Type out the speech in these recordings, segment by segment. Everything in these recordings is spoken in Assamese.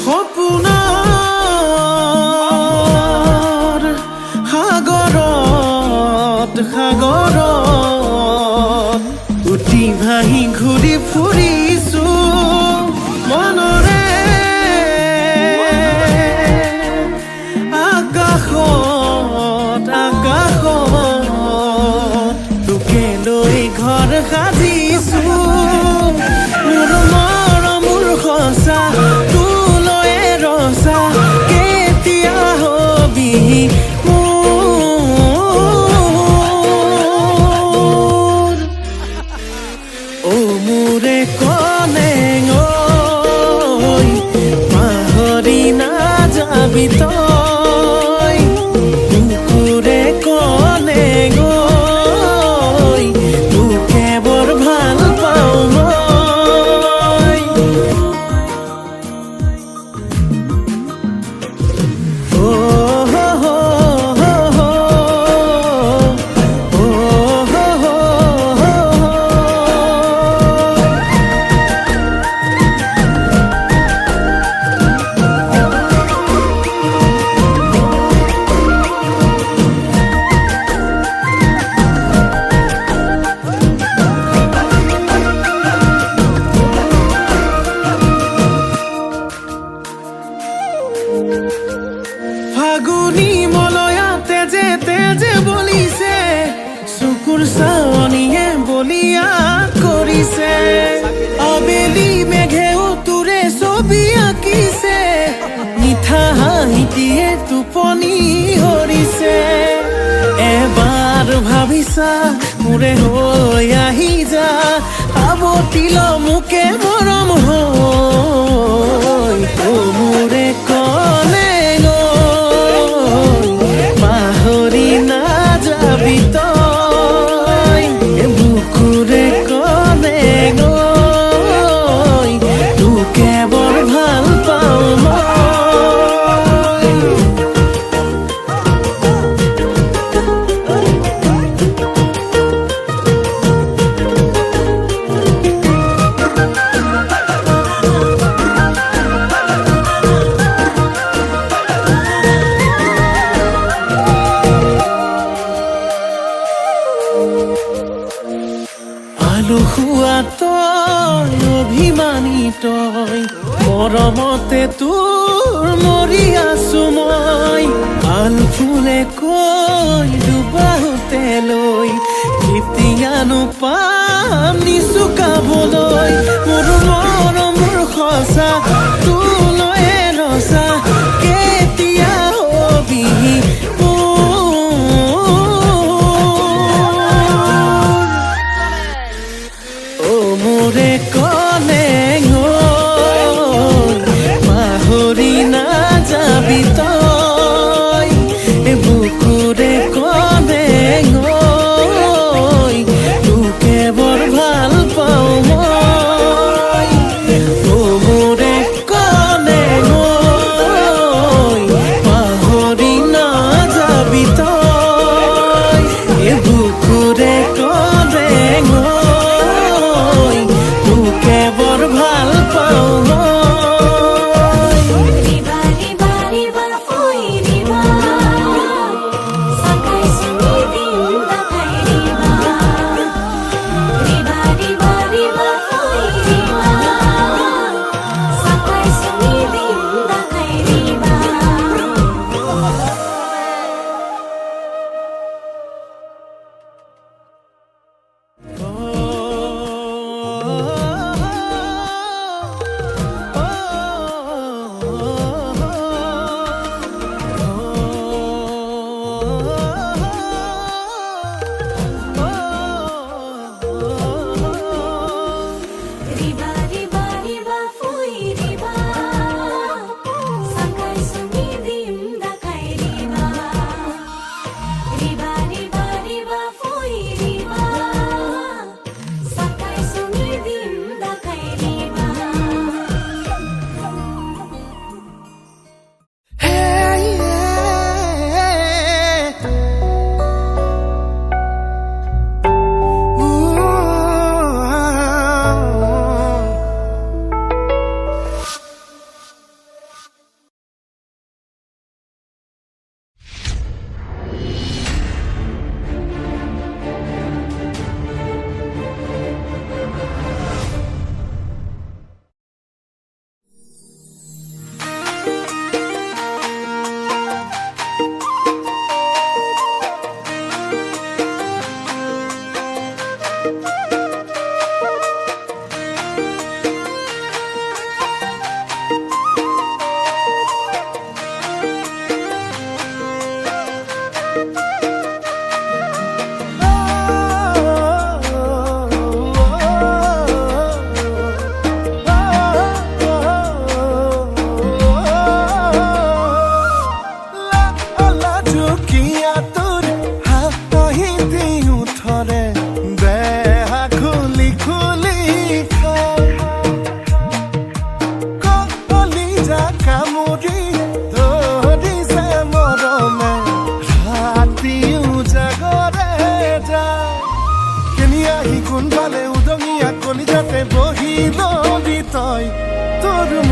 সপোনৰ সাগৰত উটি ভাহি ঘূৰি ফুৰিছো মনৰে আকাশত তোকে লৈ ঘৰ সাজিছো মোৰ মৰম মোৰ সঁচা তোলৈ ৰচা কেতিয়া হবি মোৰ অ মোৰে কলেং ঐ পাহৰি নাযাবি তই কুকুৰে কলেং ঐ তোকে বৰ ভাল পাওঁ মই অ ফাগুনী মলয়া তেজে তেজে বলিছে চকুৰ চাৱনীয়ে বলিয়া কৰিছে আবেলি মেঘেও তোৰে ছবি আঁকিছে মিঠা হাঁহিটিয়ে টোপনি হৰিছে এবাৰ ভাবিছা মোৰে হৈ আহি যা আৱতিল মোকে মৰম হৈ অ মোৰে কলেং পাহৰি নাযাবি তই বুকুৰে কলেং তোকে বৰ ভাল পাওঁ মই আলসুৱা তই অভিমানী তই মৰমতে তোৰ মৰি আছো মই আল ফুলে কৈ ডুবাওতে লৈ কেতিয়ানো পাম নিচুকাবলৈ মোৰ মৰম মোৰ সঁচা তোলৈ ৰচা কেতিয়া হবি মোৰে কলেং পাহৰি নাযাবি তই বুকুৰে কলেং তোকে বৰ ভাল পাওঁ মই মোৰে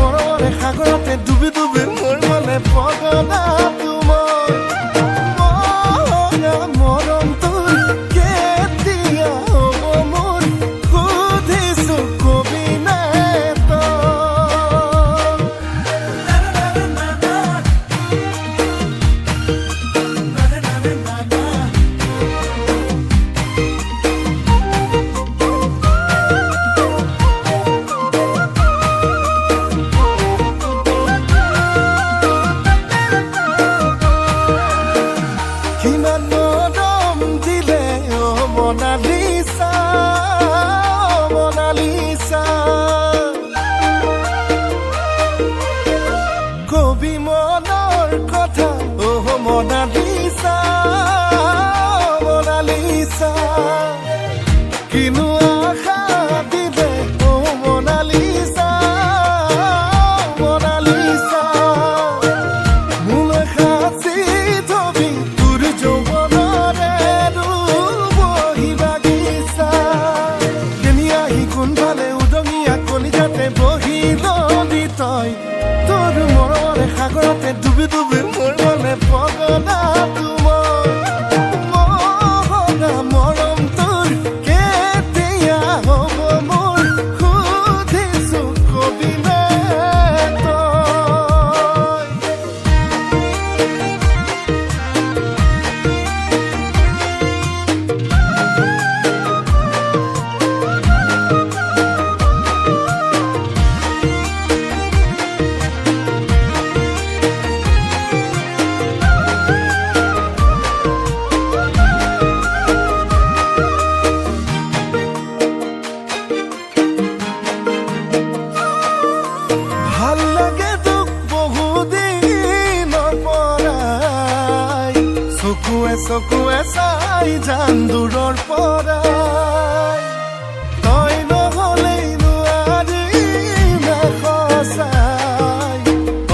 মৰমৰে সাগৰতে ডুবি ডুবি মোৰ মনে পগলা তোমাৰ মৰম তোৰ কেতিয়া হ'ব মোৰ সুধিছো কবি নে কিমান মৰম দিলে মনালিছা মনালিছা কবি মনৰ কথা মনালিছা মনালিছা কিনো আশা দিলে মনালিছা মনালিছা মোলৈ সাঁচি থবি তোৰ যৌৱনৰে বহি বাগিচা কেনি আহি কোনফালে উদঙিয়া কলিজাতে বহি ললি তই তোৰ মৰমৰে সাগৰতে ডুবি ডুবি মোৰ মনে পগলা তোমাৰ মৰম তোৰ কেতিয়া হ'ব মোৰ সুধিছো কবি নে তই ভাল লাগে তোক বহুদিনৰ পৰাই চকুৱে চকুৱে চাই যাম দূৰৰ পৰাই তই নহ'লেই নোৱাৰিম সঁচাই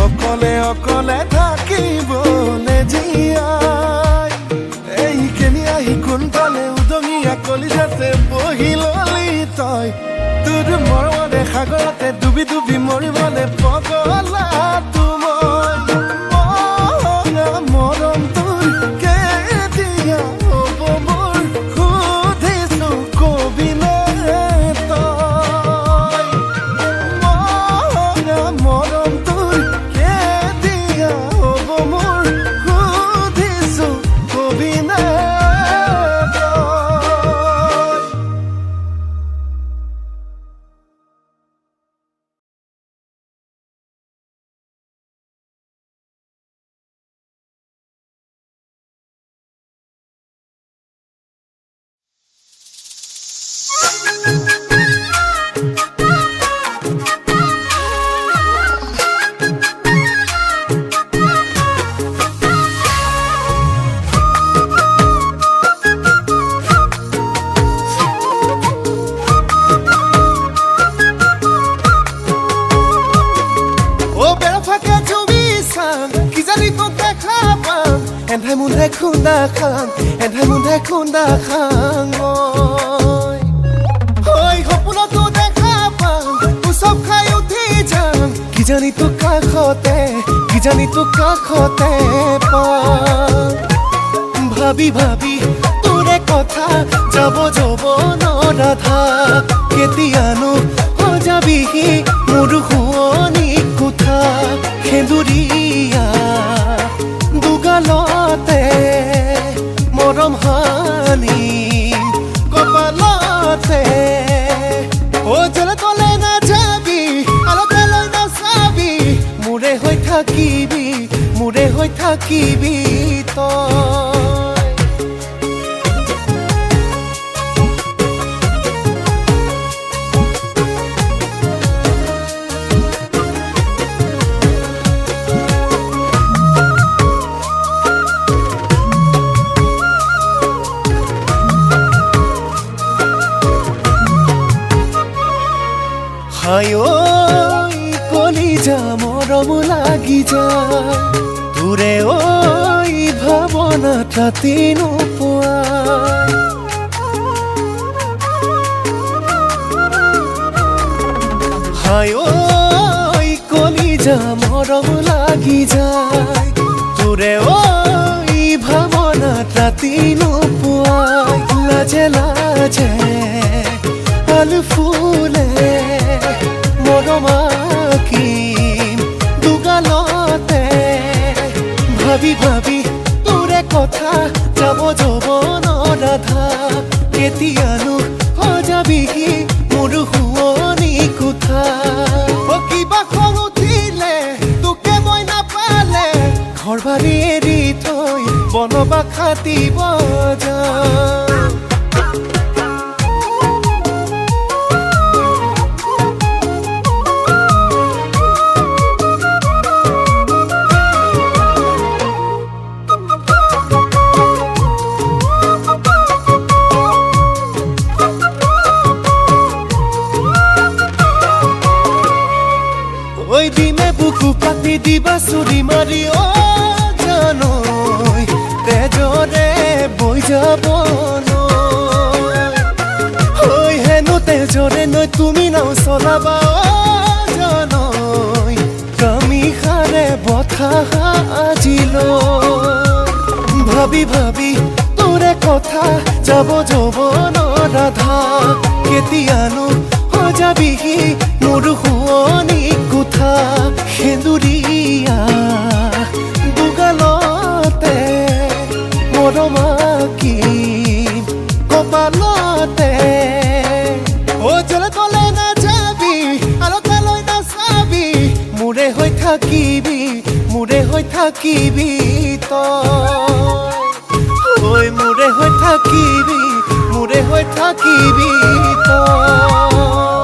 অকলে অকলে থাকিবলে জীয়াই এই কেনি আহি কোনফালে উদঙিয়া কলিজাতে বহি ললি তই তোৰ মৰমৰে সাগৰতে ডুবি ডুবি মৰিবলে পগলা তোমাৰ মৰম তোৰ কেতিয়া হ'ব মোৰ সুধিছো কবি নে তই মৰম তোৰ কেতিয়া হ'ব মোৰ সুধিছো কবি নে তই এন্ধাই মুন্ধাই খুন্দা খাং ঐ সপোনতো দেখা পাম উচপ খাই উঠি যাম কিজানি তোক কাষতে পাম ভাবি ভাবি তোৰে কথা যাব নৰাধা কেতিয়ানো সজাবিহি মোৰ শুৱনি কোঠা সেন্দুৰীয়া দুগালতে মৰম হানি কপালতে জলে তলে নাযাবি আলতে লৈ নাচাবি মোৰে হৈ থাকিবি তই কলিজা মৰম লাগি যায় তোৰে ঐ ভাৱনা ৰাতি নোপোৱা হায় যা মৰম লাগি যায় তোৰে ঐ ভাৱনাত ৰাতি নোপোৱাই লাজে লাজে আল ফুলে মৰম আঁকিম দুগালতে ভাবি ভাবি তোৰে কথা যাব যৌৱনৰ আধা কেতিয়ানো সজাবিহি মোৰ শুৱনি কোঠা কিবা খং উঠিলে তোকে মই নাপালে ঘৰ বাৰী এৰি থৈ বনবাস দিব যাওঁ ঐ দিমে বুকু পাতি দিবা চুৰি মাৰি অ জানৈ তেজৰে বৈ যাব ঐ হেনো তেজৰে নৈ তুমি নাও চলাবা অ জানৈ কামিষাৰে বঠা আজিলৈ ভাবি ভাবি তোৰে কথা যাব যৌৱনৰ আধা কেতিয়ানো সজাবিহি মোৰ শুৱনি কোঠা সেন্দুৰীয়া দুগালতে মৰম আঁকিম কপালতে অ জলে তলে নাযাবি আৰু তালৈ নাচাবি মোৰে হৈ থাকিবি তই মোৰে হৈ থাকিবি তই